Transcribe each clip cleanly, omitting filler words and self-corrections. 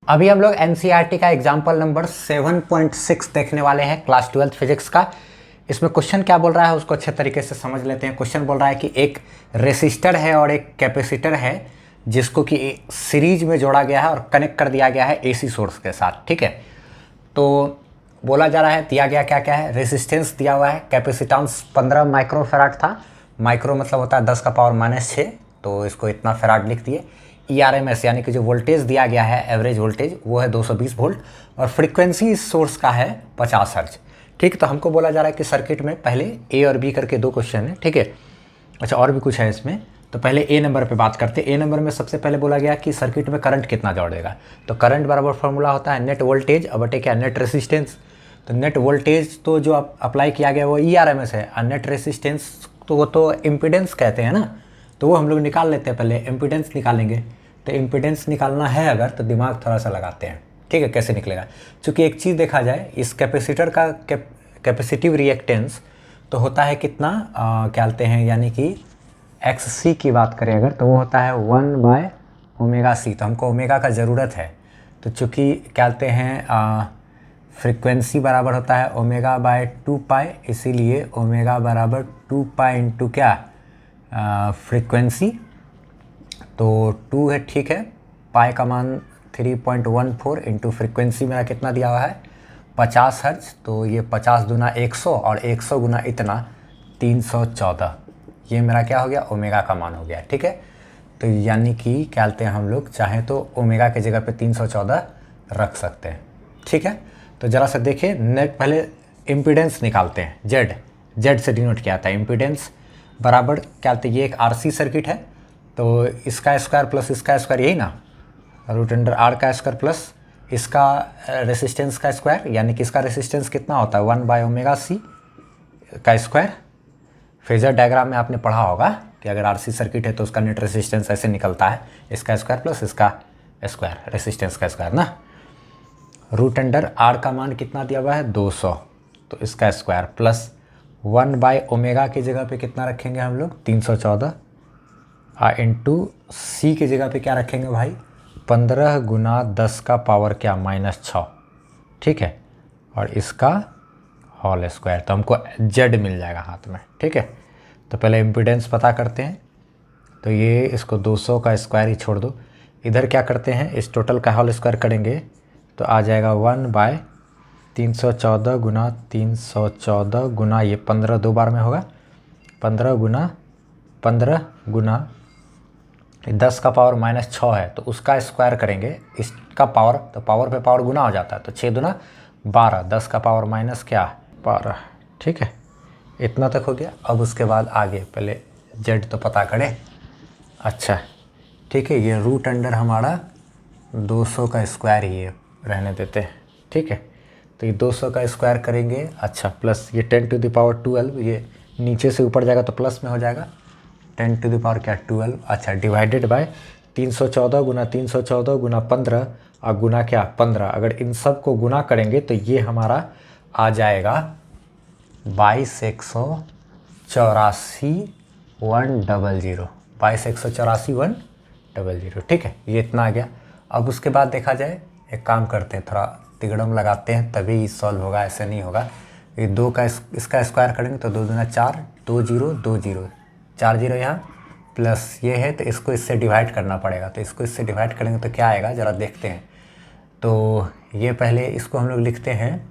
अभी हम लोग एनसीईआरटी का एग्जाम्पल नंबर 7.6 देखने वाले हैं क्लास 12 फिजिक्स का। इसमें क्वेश्चन क्या बोल रहा है उसको अच्छे तरीके से समझ लेते हैं। क्वेश्चन बोल रहा है कि एक रेसिस्टर है और एक कैपेसिटर है जिसको कि सीरीज में जोड़ा गया है और कनेक्ट कर दिया गया है एसी सोर्स के साथ। ठीक है, तो बोला जा रहा है दिया गया क्या क्या है। रेसिस्टेंस दिया हुआ है, कैपेसिटेंस 15 माइक्रोफेराड था। माइक्रो मतलब होता है 10 का पावर -6, तो इसको इतना फेराड लिख दिए। ERMS यानी कि जो वोल्टेज दिया गया है एवरेज वोल्टेज वो है 220 वोल्ट और फ्रीक्वेंसी इस सोर्स का है 50 हर्ट्ज। ठीक, तो हमको बोला जा रहा है कि सर्किट में पहले ए और बी करके दो क्वेश्चन है। ठीक है, अच्छा और भी कुछ है इसमें, तो पहले ए नंबर पे बात करते हैं। ए नंबर में सबसे पहले बोला गया कि सर्किट में करंट कितना जोड़ेगा। तो करंट बराबर फॉर्मूला होता है नेट वोल्टेज अब बटे क्या नेट रेसिस्टेंस। तो नेट वोल्टेज तो जो अप्लाई किया गया वो ERMS है और नेट रेसिस्टेंस तो वो तो इम्पीडेंस कहते हैं ना, तो वो हम लोग निकाल लेते हैं। पहले इम्पीडेंस निकालेंगे, तो इम्पीडेंस निकालना है अगर तो दिमाग थोड़ा सा लगाते हैं। ठीक है, कैसे निकलेगा, क्योंकि एक चीज़ देखा जाए इस कैपेसिटर का कैपेसिटिव रिएक्टेंस तो होता है कितना क्या बोलते हैं, यानी कि XC की बात करें अगर तो वो होता है 1/ωc। तो हमको ओमेगा का ज़रूरत है, तो चूँकि क्या बोलते हैं फ्रीक्वेंसी बराबर होता है ω/2π, इसीलिए ओमेगा बराबर 2π इंटू क्या फ्रीक्वेंसी, तो 2 है। ठीक है, पाई का मान 3.14 इंटू फ्रीक्वेंसी मेरा कितना दिया हुआ है 50 हर्ट्ज, तो ये 50 दूना 100 और 100 गुना इतना 314, ये मेरा क्या हो गया ओमेगा का मान हो गया। ठीक है, तो यानी कि क्या बोलते हैं हम लोग चाहें तो ओमेगा की जगह पे 314 रख सकते हैं। ठीक है, तो ज़रा सा देखिए नेट पहले इम्पीडेंस निकालते हैं। जेड से डिनोट किया था इम्पीडेंस बराबर क्या बोलते हैं, ये एक RC सर्किट है तो इसका स्क्वायर प्लस इसका स्क्वायर यही ना, √R का स्क्वायर प्लस इसका रेसिस्टेंस का स्क्वायर, यानी कि इसका रेसिस्टेंस कितना होता है 1/ωc का स्क्वायर। फेजर डायग्राम में आपने पढ़ा होगा कि अगर RC सर्किट है तो उसका नेट रेसिस्टेंस ऐसे निकलता है, इसका स्क्वायर प्लस इसका स्क्वायर रेसिस्टेंस का स्क्वायर ना। √R का मान कितना दिया हुआ है 200, तो इसका स्क्वायर प्लस 1/ω की जगह पे कितना रखेंगे हम लोग 314 इंटू C की जगह पे क्या रखेंगे भाई 15 गुना 10 का पावर क्या -6। ठीक है, और इसका होल स्क्वायर, तो हमको Z मिल जाएगा हाथ में। ठीक है, तो पहले इम्पीडेंस पता करते हैं, तो ये इसको 200 का स्क्वायर ही छोड़ दो, इधर क्या करते हैं इस टोटल का होल स्क्वायर करेंगे तो आ जाएगा 1/314 गुना 314 गुना ये 15 दो बार में होगा 15 गुना 10 का पावर -6 है, तो उसका स्क्वायर करेंगे इसका पावर, तो पावर पे पावर गुना हो जाता है, तो 6 दूना 12, 10 का पावर माइनस क्या 12। ठीक है, इतना तक हो गया। अब उसके बाद आगे पहले जेड तो पता करें। अच्छा ठीक है, ये √अंडर हमारा 200 का स्क्वायर ही है, रहने देते हैं। ठीक है, तो ये 200 का स्क्वायर करेंगे। अच्छा प्लस ये 10⁻12, ये नीचे से ऊपर जाएगा तो प्लस में हो जाएगा 10⁻12। अच्छा डिवाइडेड बाय 314 गुना 314 गुना 15 और गुना क्या 15, अगर इन सब को गुना करेंगे तो ये हमारा आ जाएगा 22,184,100 22,184,100। ठीक है, ये इतना आ गया। अब उसके बाद देखा जाए एक काम करते हैं, थोड़ा तिगड़म लगाते हैं तभी सॉल्व होगा, ऐसे नहीं होगा। ये 2 का इसका स्क्वायर करेंगे तो 2 दूना 4, 2 0 2 0 4 0 यहाँ प्लस ये है, तो इसको इससे डिवाइड करना पड़ेगा, तो इसको इससे डिवाइड करेंगे तो क्या आएगा ज़रा देखते हैं। तो ये पहले इसको हम लोग लिखते हैं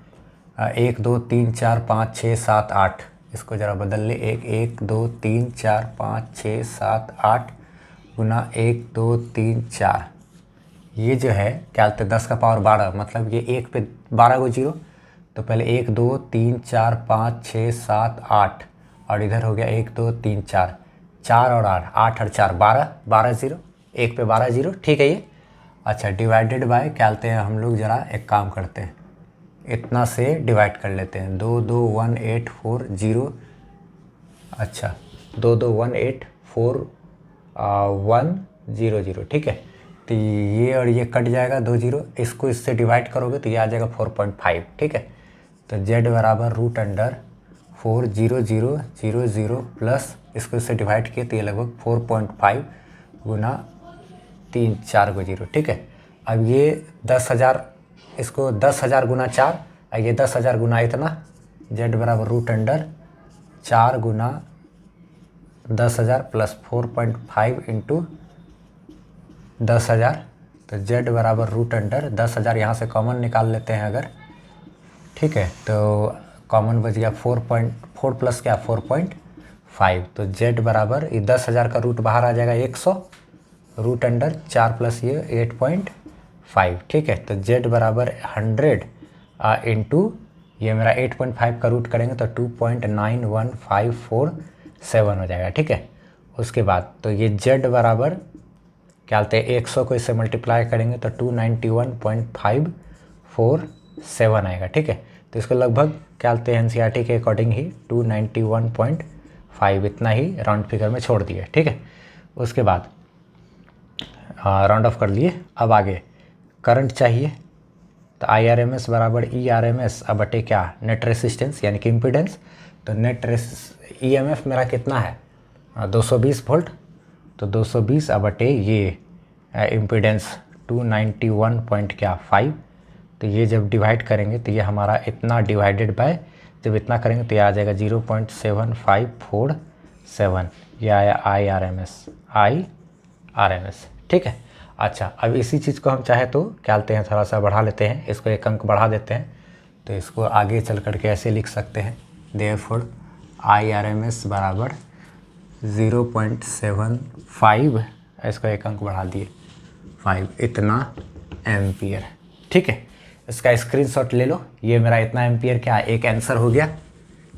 1 2 3 4 5 6 7 8, इसको ज़रा बदल ले 1 2 3 4 5 6 7 8 गुना 1 2 3 4, ये जो है क्या बोलते हैं 10 का पावर 12, मतलब ये 1 पे 12 को 0, तो पहले 1 2 3 4 5 6 7 8 और इधर हो गया 1 2 3 4 4 और 8 8 और 4 12 12 0, 1 पे 12 0। ठीक है ये। अच्छा डिवाइडेड बाय क्या बोलते हैं हम लोग, ज़रा एक काम करते हैं इतना से डिवाइड कर लेते हैं 2 2 1 8 4 0। अच्छा 2 2 1 8 4 1 0 0। ठीक है, तो ये और ये कट जाएगा 2 0, इसको इससे डिवाइड करोगे तो ये आ जाएगा 4.5। ठीक है, तो Z बराबर √अंडर 40000 प्लस इसको इससे डिवाइड किए तो ये लगभग 4.5 गुना 3 4 को 0। ठीक है, अब ये 10,000, इसको 10,000 गुना 4, और ये 10,000 गुना इतना, जेड बराबर रूट अंडर 4 गुना 10,000 प्लस 4.5 इंटू 10,000, तो जेड बराबर रूट अंडर 10,000, यहाँ से कॉमन निकाल लेते हैं अगर, ठीक है, तो कॉमन बच गया 4.4 प्लस क्या 4.5, तो जेड बराबर ये 10,000 का रूट बाहर आ जाएगा 100, रूट अंडर 4 प्लस ये 8.5, ठीक है, तो जेड बराबर 100 इंटू ये मेरा 8.5 का रूट करेंगे तो 2.91547 हो जाएगा, ठीक है। उसके बाद तो ये जेड बराबर क्या बोलते हैं 100 को इससे मल्टीप्लाई करेंगे तो 291.547 आएगा, ठीक है। तो इसको लगभग क्या बोलते हैं एनसीईआरटी के अकॉर्डिंग ही 291.5 इतना ही राउंड फिगर में छोड़ दिए, ठीक है। उसके बाद राउंड ऑफ कर लिए। अब आगे करंट चाहिए, तो IRMS बराबर ERMS अब बटे क्या नेट रेसिस्टेंस यानी कि इम्पीडेंस, तो नेट EMF मेरा कितना है 220 वोल्ट, तो 220 अब बटे ये इम्पीडेंस 291.5, तो ये जब डिवाइड करेंगे तो ये हमारा इतना डिवाइडेड बाय, जब इतना करेंगे तो ये आ जाएगा 0.7547, ये आया IRMS, ठीक है। अच्छा, अब इसी चीज़ को हम चाहे तो क्या बोलते हैं थोड़ा सा बढ़ा लेते हैं, इसको एक अंक बढ़ा देते हैं, तो इसको आगे चल करके ऐसे लिख सकते हैं, देयरफॉर IRMS बराबर 0.75, इसको एक अंक बढ़ा दिए 5 इतना एम्पियर, ठीक है। इसका स्क्रीनशॉट ले लो, ये मेरा इतना एम्पियर क्या एक आंसर हो गया,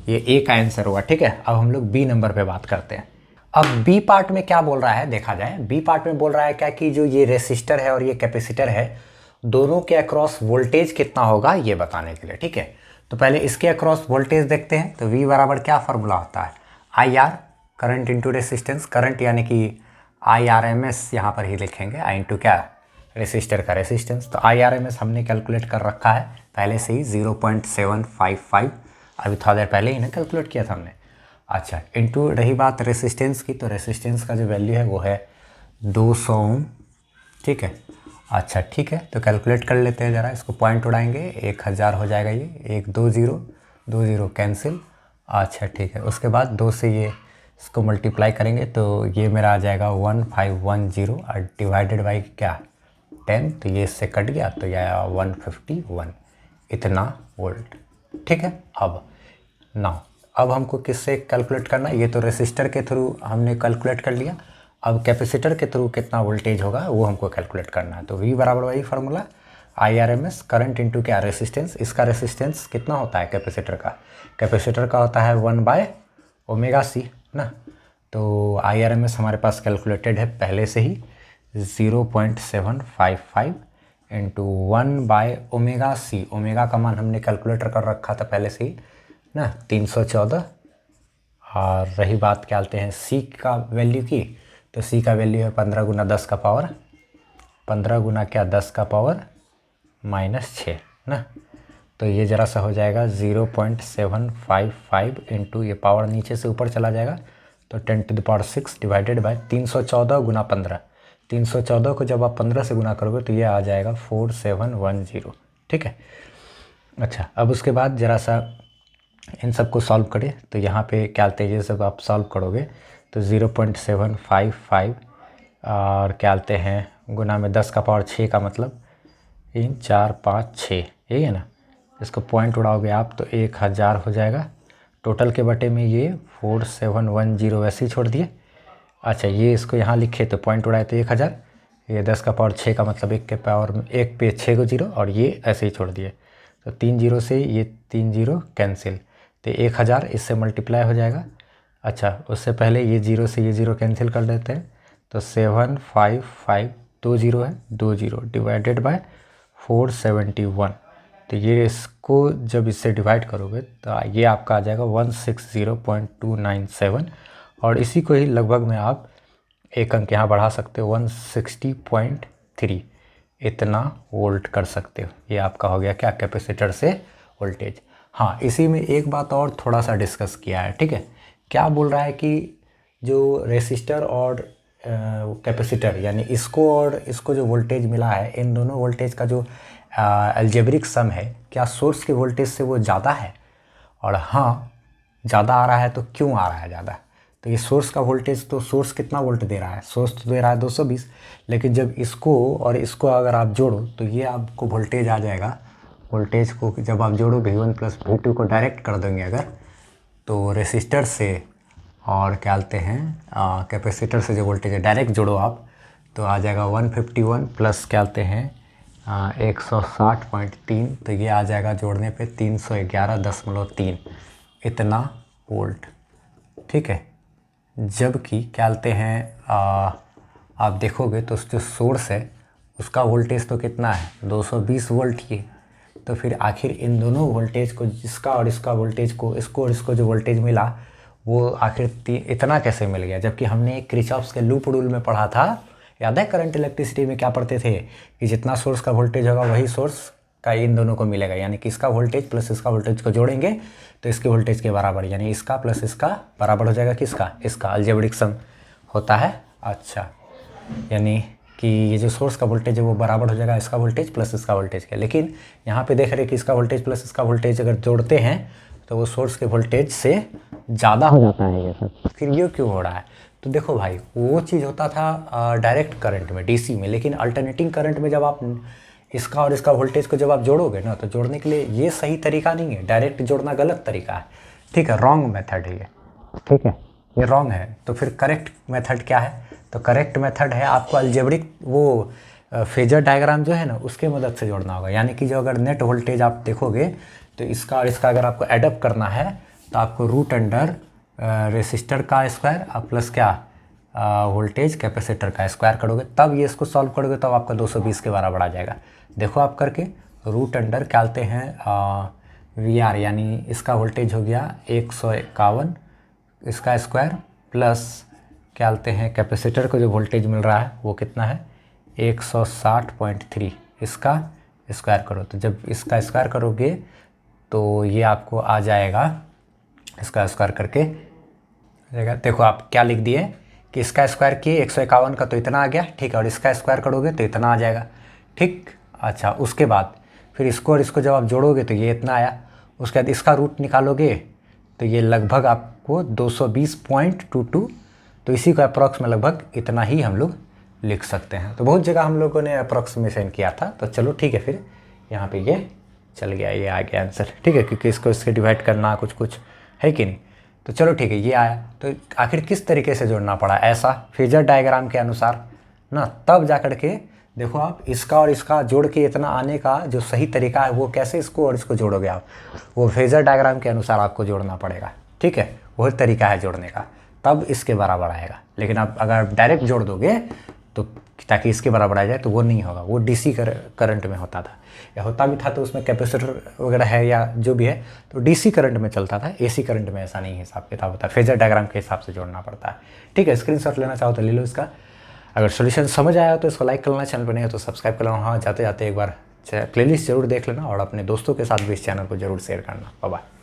ये एक का आंसर हुआ, ठीक है। अब हम लोग बी नंबर पे बात करते हैं। अब बी पार्ट में क्या बोल रहा है देखा जाए, बी पार्ट में बोल रहा है क्या कि जो ये रेसिस्टर है और ये कैपेसिटर है दोनों के अक्रॉस वोल्टेज कितना होगा ये बताने के लिए, ठीक है। तो पहले इसके अक्रॉस वोल्टेज देखते हैं, तो V बराबर क्या फार्मूला होता है IR current into resistance, current यानी कि IRMS यहाँ पर ही लिखेंगे, I इंटू क्या रेसिस्टर का रेसिस्टेंस, तो IRMS हमने कैलकुलेट कर रखा है पहले से ही 0.755, अभी थोड़ा देर पहले ही ना कैलकुलेट किया था हमने। अच्छा, इनटू रही बात रेसिस्टेंस की, तो रेसिस्टेंस का जो वैल्यू है वो है 200 ओम, ठीक है। अच्छा ठीक है, तो कैलकुलेट कर लेते हैं ज़रा, इसको पॉइंट उड़ाएंगे 1000 हो जाएगा, ये 1 2 0 2 0 कैंसिल। अच्छा ठीक है, उसके बाद 2 से ये इसको मल्टीप्लाई करेंगे तो ये मेरा आ जाएगा 1510 और डिवाइडेड बाई क्या 10, तो ये इससे कट गया तो ये आया 151 इतना वोल्ट, ठीक है। अब हमको किससे कैलकुलेट करना है, ये तो रेसिस्टर के थ्रू हमने कैलकुलेट कर लिया, अब कैपेसिटर के थ्रू कितना वोल्टेज होगा वो हमको कैलकुलेट करना है। तो V बराबर वही फार्मूला IRMS करंट इंटू क्या रेसिस्टेंस, इसका रेसिस्टेंस कितना होता है कैपेसिटर का होता है 1/ωc ना, तो IRMS हमारे पास कैलकुलेटेड है पहले से ही 0.755 इंटू 1/ωc, ओमेगा का मान हमने कैलकुलेटर कर रखा था पहले से ही ना 314, और रही बात क्या बोलते हैं C का वैल्यू की, तो C का वैल्यू है 15 गुना 10 का पावर 15 गुना क्या 10 का पावर -6 ना, तो ये ज़रा सा हो जाएगा 0.755 इंटू ये पावर नीचे से ऊपर चला जाएगा तो 10⁻6 डिवाइडेड बाय 314 गुना 15, 314 को जब आप 15 से गुना करोगे तो ये आ जाएगा 4710, ठीक है। अच्छा, अब उसके बाद ज़रा सा इन सब को सॉल्व करें, तो यहाँ पे क्या बोलते हैं ये सब आप सॉल्व करोगे तो 0.755 और क्या बोलते हैं गुना में 10 का पावर 6 का मतलब 3 4 5 6, यही है ना, इसको पॉइंट उड़ाओगे आप तो 1000 हो जाएगा, टोटल के बटे में ये 4710 वैसे ही छोड़ दिए। अच्छा, ये इसको यहाँ लिखे तो पॉइंट उड़ाए तो 1000, ये 10 का पावर 6 का मतलब 1 के पावर में 1 पे 6 को 0 और ये ऐसे ही छोड़ दिए, तो 3 0 से ये 3 0 कैंसिल, तो 1000 इससे मल्टीप्लाई हो जाएगा। अच्छा, उससे पहले ये 0 से ये 0 कैंसिल कर देते हैं तो 755 2 0 है 2 0 डिवाइडेड बाय 471, तो ये इसको जब इससे डिवाइड करोगे तो ये आपका आ जाएगा 160.297, और इसी को ही लगभग में आप एक अंक यहाँ बढ़ा सकते हो 160.3 इतना वोल्ट कर सकते हो। ये आपका हो गया क्या कैपेसिटर से वोल्टेज। हाँ, इसी में एक बात और थोड़ा सा डिस्कस किया है, ठीक है। क्या बोल रहा है कि जो रेसिस्टर और कैपेसिटर यानी इसको और इसको जो वोल्टेज मिला है, इन दोनों वोल्टेज का जो अलजेब्रिक सम है, क्या सोर्स के वोल्टेज से वो ज़्यादा है? और हाँ, ज़्यादा आ रहा है तो क्यों आ रहा है ज़्यादा? तो ये सोर्स का वोल्टेज, तो सोर्स कितना वोल्ट दे रहा है? सोर्स तो दे रहा है 220, लेकिन जब इसको और इसको अगर आप जोड़ो तो ये आपको वोल्टेज आ जाएगा। वोल्टेज को जब आप जोड़ो V1 प्लस V2 को डायरेक्ट कर देंगे अगर, तो रेसिस्टर से और क्या बोलते हैं कैपेसिटर से जो वोल्टेज है डायरेक्ट जोड़ो आप, तो आ जाएगा 151 प्लस क्या बोलते हैं 160.3, तो ये आ जाएगा जोड़ने पे 311.3 इतना वोल्ट। ठीक है, जबकि क्या बोलते हैं आप देखोगे तो जो सोर्स है उसका वोल्टेज तो कितना है 220 वोल्ट की। तो फिर आखिर इन दोनों वोल्टेज को, जिसका और इसका वोल्टेज को, इसको और इसको जो वोल्टेज मिला वो आखिर इतना कैसे मिल गया? जबकि हमने एक किरचॉफ्स के लूप रूल में पढ़ा था, याद है? करंट इलेक्ट्रिसिटी में क्या पढ़ते थे कि जितना सोर्स का वोल्टेज होगा वही सोर्स का इन दोनों को मिलेगा, यानी कि इसका वोल्टेज प्लस इसका वोल्टेज को जोड़ेंगे तो इसके वोल्टेज के बराबर, यानी इसका प्लस इसका बराबर हो जाएगा किसका? इसका। अलजेब्रिक सम होता है। अच्छा, यानी कि ये जो सोर्स का वोल्टेज है वो बराबर हो जाएगा इसका वोल्टेज प्लस इसका वोल्टेज के। लेकिन यहाँ पे देख रहे हैं कि इसका वोल्टेज प्लस इसका वोल्टेज अगर जोड़ते हैं तो वो सोर्स के वोल्टेज से ज़्यादा हो जाता है ये सब। फिर ये क्यों हो रहा है? तो देखो भाई, वो चीज़ होता था डायरेक्ट करंट में, डीसी में, लेकिन अल्टरनेटिंग करंट में जब आप इसका और इसका वोल्टेज को जब आप जोड़ोगे ना, तो जोड़ने के लिए ये सही तरीका नहीं है, डायरेक्ट जोड़ना गलत तरीका है। ठीक है, रॉन्ग मेथड है ये। ठीक है, ये रॉन्ग है। तो फिर करेक्ट मेथड क्या है? तो करेक्ट मेथड है आपको अलजेब्रिक वो फेजर डायग्राम जो है ना उसके मदद से जोड़ना होगा। यानी कि जो अगर नेट वोल्टेज आप देखोगे तो इसका और इसका अगर आपको एडअप करना है तो आपको रूट अंडर रेसिस्टर का स्क्वायर और प्लस क्या वोल्टेज कैपेसिटर का स्क्वायर करोगे, तब ये इसको सॉल्व करोगे तब आपका 220 के बराबर आ जाएगा। देखो आप करके, रूट अंडर क्या बोलते हैं VR, यानी इसका वोल्टेज हो गया 151 इसका स्क्वायर प्लस क्या बोलते हैं कैपेसिटर को जो वोल्टेज मिल रहा है वो कितना है 160.3, इसका स्क्वायर करो। तो जब इसका स्क्वायर करोगे तो ये आपको आ जाएगा, इसका स्क्वायर करके आ जाएगा। देखो आप क्या लिख दिए कि इसका स्क्वायर किए 151 का तो इतना आ गया। ठीक है, और इसका स्क्वायर करोगे तो इतना आ जाएगा। ठीक, अच्छा, उसके बाद फिर इसको और इसको जब आप जोड़ोगे तो ये इतना आया। उसके बाद इसका रूट निकालोगे तो ये लगभग आपको 220.22, तो इसी को अप्रॉक्स में लगभग इतना ही हम लोग लिख सकते हैं। तो बहुत जगह हम लोगों ने अप्रॉक्सीमेशन किया था, तो चलो ठीक है, फिर यहाँ पे ये चल गया, ये आ गया आंसर। ठीक है, क्योंकि इसको इसके डिवाइड करना कुछ कुछ है कि नहीं। तो चलो ठीक है, ये आया। तो आखिर किस तरीके से जोड़ना पड़ा? ऐसा फेजर डायग्राम के अनुसार ना, तब जा कर के देखो आप इसका और इसका जोड़ के इतना आने का जो सही तरीका है वो कैसे इसको और इसको जोड़ोगे आप, वो फेजर डायग्राम के अनुसार आपको जोड़ना पड़ेगा। ठीक है, वही तरीका है जोड़ने का, तब इसके बराबर आएगा। लेकिन आप अगर डायरेक्ट जोड़ दोगे तो ताकि इसके बराबर आ जाए तो वो नहीं होगा। वो डीसी करंट में होता था, या होता भी था तो उसमें कैपेसिटर वगैरह है या जो भी है तो डीसी करंट में चलता था। एसी करंट में ऐसा नहीं हिसाब किताब होता है, फेजर डायग्राम के हिसाब से जोड़ना पड़ता है। ठीक है, स्क्रीनशॉट लेना चाहो तो ले लो इसका। अगर सोल्यूशन समझ आया तो इसको लाइक कर लेना, चैनल पर नहीं हो तो सब्सक्राइब कर लेना। हाँ, जाते जाते एक बार प्लेलिस्ट जरूर देख लेना और अपने दोस्तों के साथ भी इस चैनल को जरूर शेयर करना। Bye bye.